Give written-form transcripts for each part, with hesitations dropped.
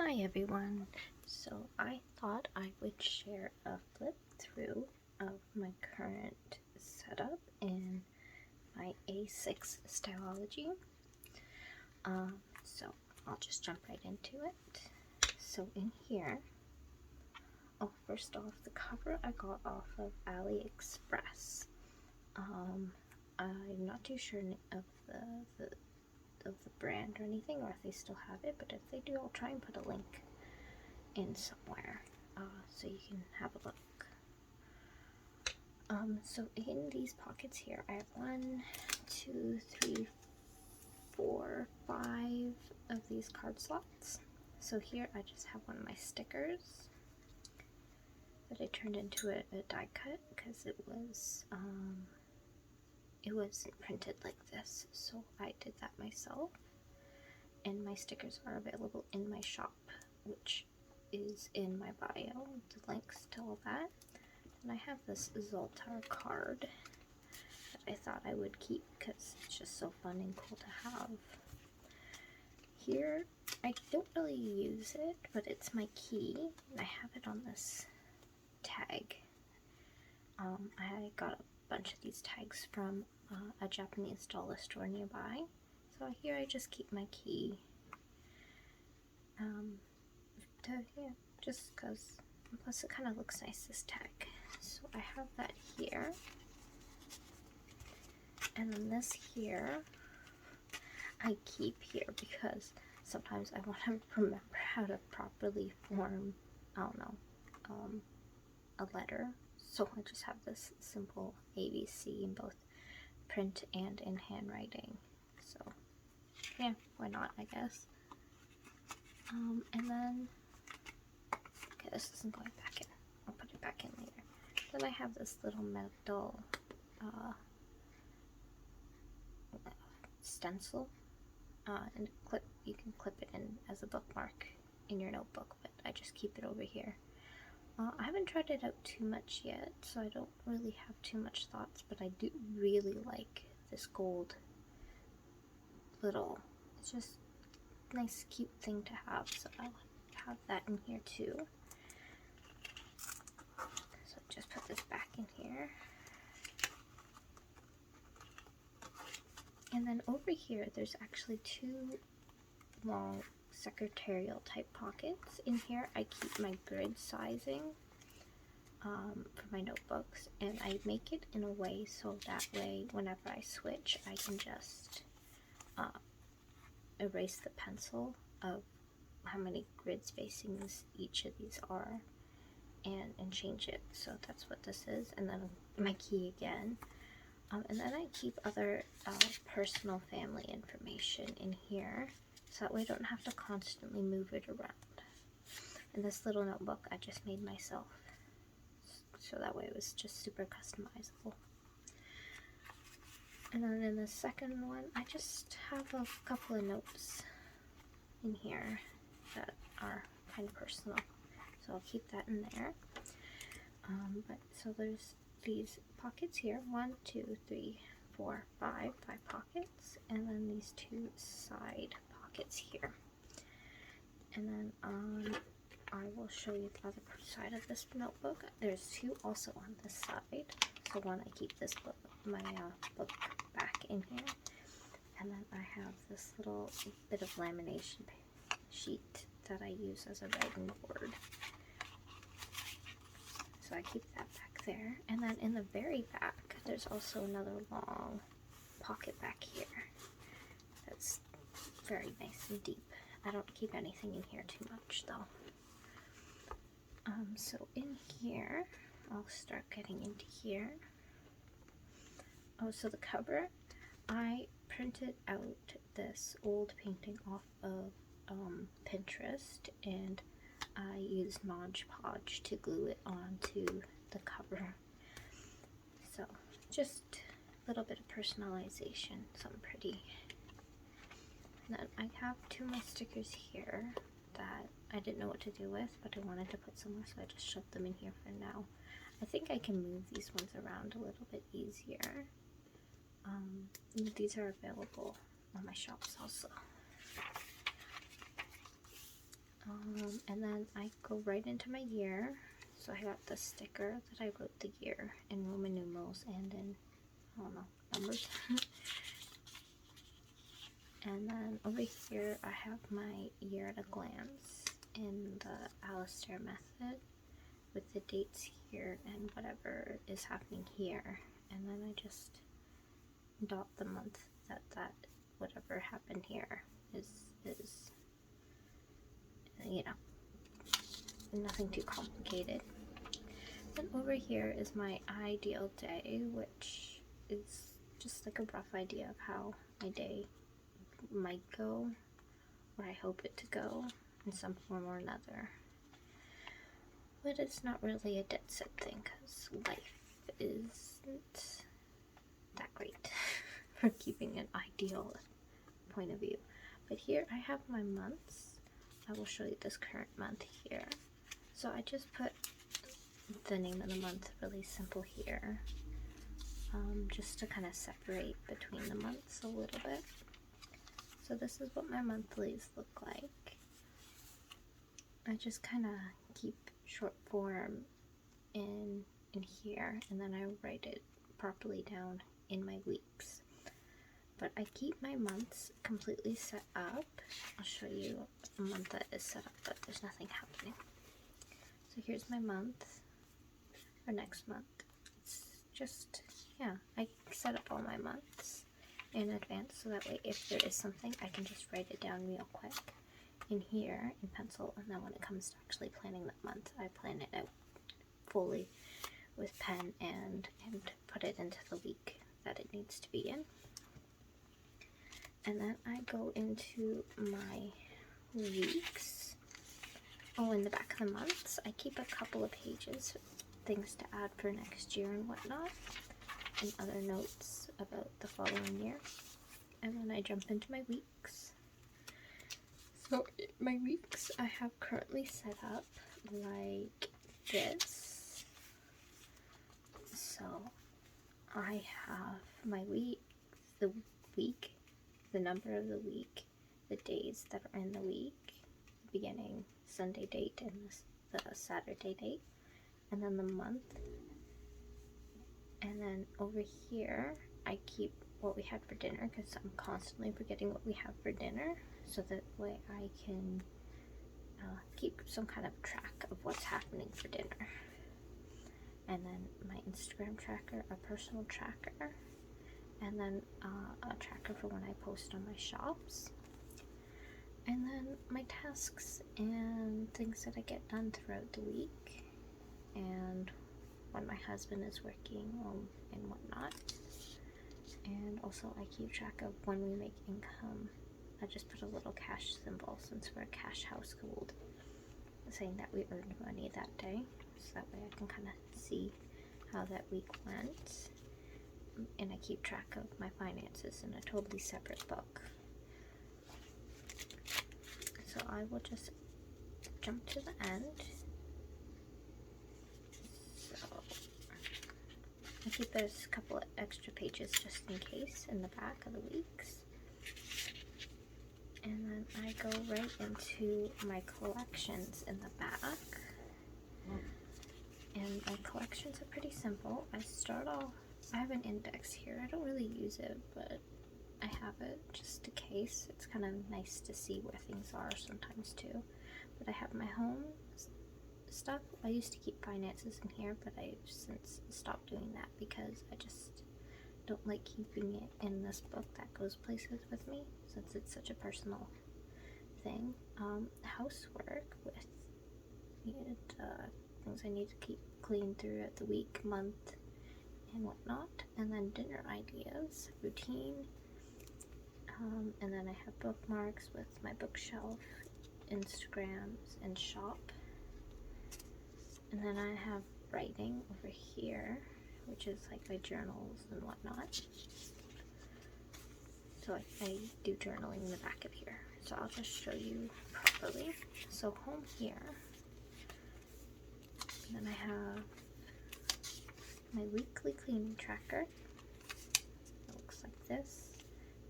Hi everyone! So I thought I would share a flip through of my current setup in my A6 stalogy. So I'll just jump right into it. So in here, first off, the cover I got off of AliExpress. I'm not too sure of the brand or anything, or if they still have it, but if they do, I'll try and put a link in somewhere so you can have a look. So in these pockets here, I have 1, 2, 3, 4, 5 of these card slots. So here I just have one of my stickers that I turned into a die cut because it wasn't printed like this, so I did that myself. And my stickers are available in my shop, which is in my bio, the links to all that. And I have this Zoltar card that I thought I would keep because it's just so fun and cool to have. Here, I don't really use it, but it's my key, and I have it on this tag. I got a bunch of these tags from a Japanese dollar store nearby. So here I just keep my key. Just because, plus it kind of looks nice, this tag. So I have that here. And then this here, I keep here because sometimes I want to remember how to properly form, I don't know, a letter. So I just have this simple ABC in both print and in handwriting. So yeah, why not, I guess. And then, okay, this isn't going back in. I'll put it back in later. Then I have this little metal stencil, and you can clip it in as a bookmark in your notebook, but I just keep it over here. I haven't tried it out too much yet, so I don't really have too much thoughts, but I do really like this gold little, it's just a nice cute thing to have, so I'll have that in here too. So just put this back in here. And then over here, there's actually 2 long secretarial type pockets. In here, I keep my grid sizing for my notebooks, and I make it in a way so that way whenever I switch, I can just erase the pencil of how many grid spacings each of these are and change it. So that's what this is. And then my key again. And then I keep other personal family information in here, so that way I don't have to constantly move it around. And this little notebook I just made myself, so that way it was just super customizable. And then in the second one, I just have a couple of notes in here that are kind of personal, so I'll keep that in there. But so there's these pockets here, 1, 2, 3, 4, 5 pockets, and then these 2 side pockets here. And then I will show you the other side of this notebook. There's 2 also on this side. So one, I keep this book, my book back in here, and then I have this little bit of lamination sheet that I use as a writing board. So I keep that back there. And then in the very back, there's also another long pocket back here that's very nice and deep. I don't keep anything in here too much though. So in here, I'll start getting into here. Oh, so the cover, I printed out this old painting off of Pinterest, and I used Mod Podge to glue it onto the cover. So just a little bit of personalization, something pretty. And then I have 2 more stickers here that I didn't know what to do with, but I wanted to put somewhere, so I just shoved them in here for now. I think I can move these ones around a little bit easier. These are available on my shops also. And then I go right into my year. So I got the sticker that I wrote the year in Roman numerals and in, I don't know, numbers. And then over here I have my year at a glance in the Alistair method with the dates here and whatever is happening here. And then I just dot the month that whatever happened here is you know, nothing too complicated. Then over here is my ideal day, which is just like a rough idea of how my day might go, or I hope it to go in some form or another. But it's not really a dead set thing, because life isn't that great for keeping an ideal point of view. But here I have my months. I will show you this current month here. So I just put the name of the month really simple here, just to kind of separate between the months a little bit. So this is what my monthlies look like. I just kind of keep short form in here, and then I write it properly down in my weeks. But I keep my months completely set up. I'll show you a month that is set up, but there's nothing happening. So here's my month for next month. It's just, yeah, I set up all my months in advance, so that way if there is something, I can just write it down real quick in here in pencil, and then when it comes to actually planning that month, I plan it out fully with pen and put it into the week that it needs to be in. And then I go into my weeks. Oh, in the back of the months, I keep a couple of pages, things to add for next year and whatnot, and other notes about the following year. And then I jump into my weeks. So my weeks I have currently set up like this. So I have my week, the number of the week, the days that are in the week, the beginning Sunday date and the Saturday date, and then the month. And then over here I keep what we had for dinner, because I'm constantly forgetting what we have for dinner, so that way I can keep some kind of track of what's happening for dinner. And then my Instagram tracker, a personal tracker, and then a tracker for when I post on my shops, and then my tasks and things that I get done throughout the week, and when my husband is working and whatnot. And also I keep track of when we make income. I just put a little cash symbol, since we're a cash household, saying that we earned money that day, so that way I can kind of see how that week went. And I keep track of my finances in a totally separate book. So I will just jump to the end. So I keep those couple of extra pages just in case in the back of the weeks. And then I go right into my collections in the back. And my collections are pretty simple. I start off, I have an index here. I don't really use it, but I have it just in case. It's kind of nice to see where things are sometimes too. But I have my home stuff. I used to keep finances in here, but I've since stopped doing that because I just don't like keeping it in this book that goes places with me, since it's such a personal thing. Housework with things I need to keep clean throughout the week, month, and whatnot. And then dinner ideas, routine, and then I have bookmarks with my bookshelf, Instagrams, and shop. And then I have writing over here, which is like my journals and whatnot. So I do journaling in the back of here. So I'll just show you properly. So home here, and then I have my weekly cleaning tracker. It looks like this.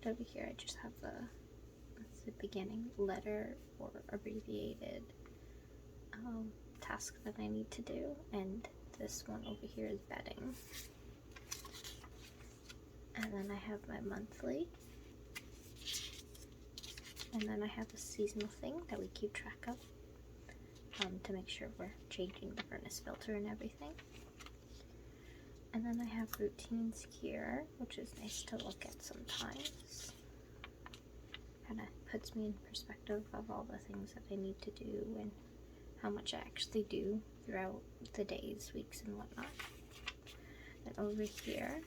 And over here I just have the, let's the beginning letter or abbreviated task that I need to do, and this one over here is bedding. And then I have my monthly, and then I have a seasonal thing that we keep track of to make sure we're changing the furnace filter and everything. And then I have routines here, which is nice to look at sometimes. Kind of puts me in perspective of all the things that I need to do and how much I actually do throughout the days, weeks, and whatnot. And over here,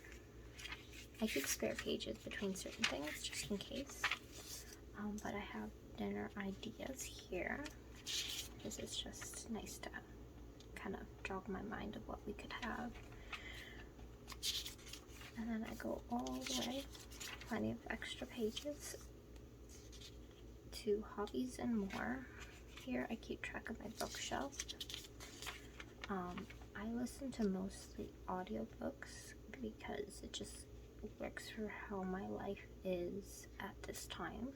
I keep spare pages between certain things just in case. But I have dinner ideas here because it's just nice to kind of jog my mind of what we could have. And then I go all the way, plenty of extra pages, to hobbies and more. Here I keep track of my bookshelf. I listen to mostly audiobooks because it just works for how my life is at this time.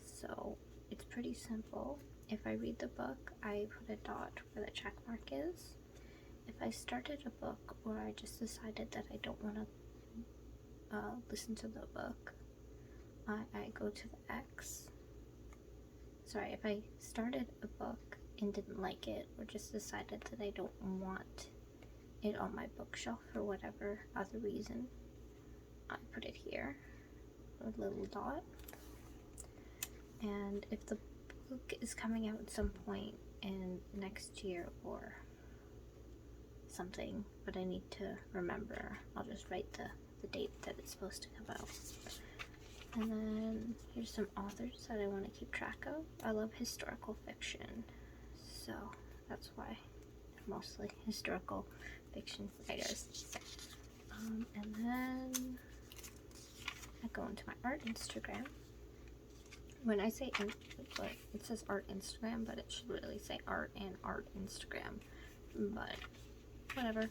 So it's pretty simple. If I read the book, I put a dot where the check mark is. If I started a book or I just decided that I don't want to listen to the book, I go to the X. Sorry, if I started a book and didn't like it or just decided that I don't want it on my bookshelf for whatever other reason, I put it here, a little dot. And if the book is coming out at some point in next year or something, but I need to remember, I'll just write the date that it's supposed to come out. And then here's some authors that I want to keep track of. I love historical fiction, so that's why mostly historical fiction writers. And then I go into my art Instagram. When I say it says art Instagram, but it should really say art and art Instagram, but whatever.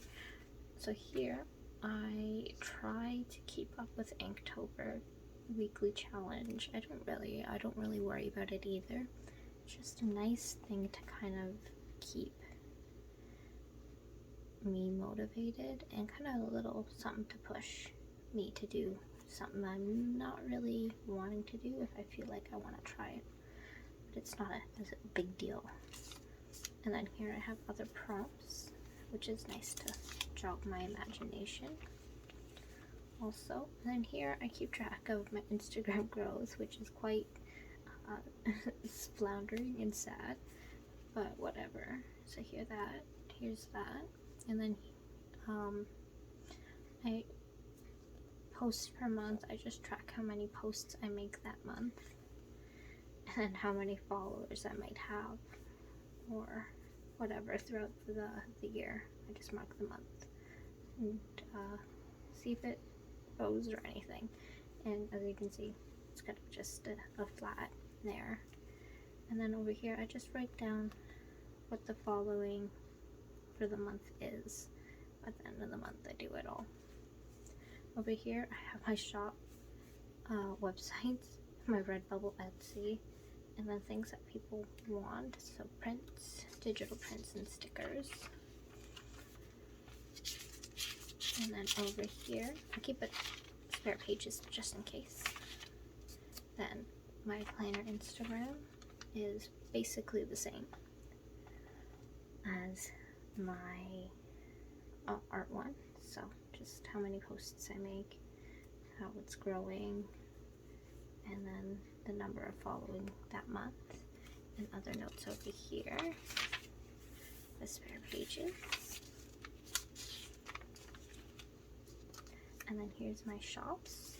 So here I try to keep up with Inktober weekly challenge. I don't really worry about it either. It's just a nice thing to kind of keep me motivated and kind of a little something to push me to do something I'm not really wanting to do if I feel like I want to try it, but it's not a big deal. And then here I have other prompts, which is nice to jog my imagination also. And then here I keep track of my Instagram growth, which is quite floundering and sad, but whatever. So here's that, and then I post per month. I just track how many posts I make that month and how many followers I might have or whatever throughout the year. I just mark the month and see if it goes or anything. And as you can see, it's kind of just a flat there. And then over here I just write down what the following for the month is. At the end of the month I do it all. Over here I have my shop websites, my Redbubble, Etsy, and then things that people want, so prints, digital prints and stickers. And then over here I keep it spare pages just in case. Then my planner Instagram is basically the same as my art one, so just how many posts I make, how it's growing, and then the number of following that month. And other notes over here, the spare pages. And then here's my shops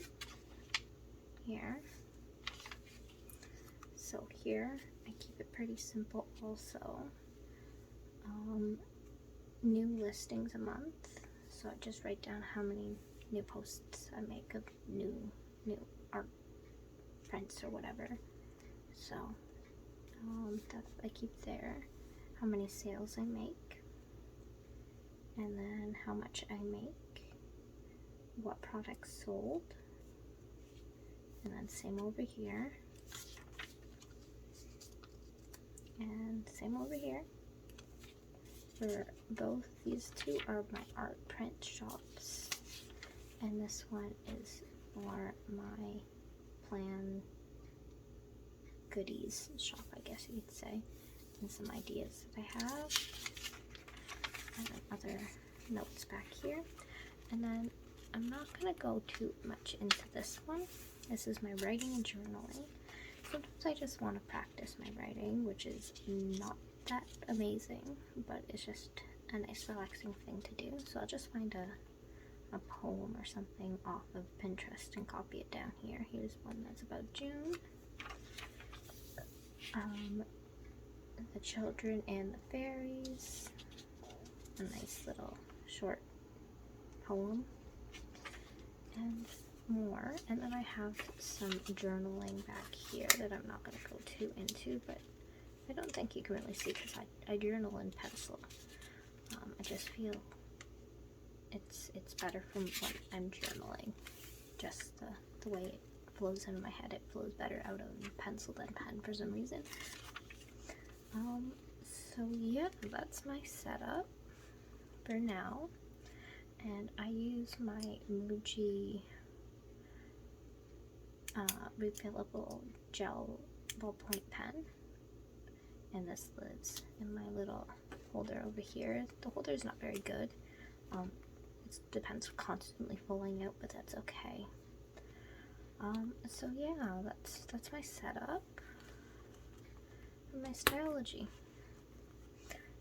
here. So here I keep it pretty simple also. New listings a month, so I just write down how many new posts I make of new art prints or whatever. So that I keep there. How many sales I make, and then how much I make, what products sold, and then same over here. And same over here. For both, these two are my art print shops, and this one is for my plan goodies shop, I guess you could say, and some ideas that I have, and then other notes back here. And then I'm not gonna go too much into this one. This is my writing and journaling. Sometimes I just want to practice my writing, which is not that amazing, but it's just a nice relaxing thing to do. So I'll just find a poem or something off of Pinterest and copy it down here. Here's one that's about June. The children and the fairies. A nice little short poem. And more. And then I have some journaling back here that I'm not going to go too into, but I don't think you can really see because I journal in pencil. I just feel it's better from when I'm journaling. Just the way it flows in my head, it flows better out of pencil than pen for some reason. So yeah, that's my setup for now. And I use my Muji refillable gel ballpoint pen, and this lives in my little holder over here. The holder is not very good. It depends constantly falling out, but that's okay. So yeah, that's my setup and my stalogy.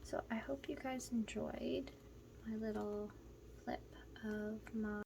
So I hope you guys enjoyed my little clip of my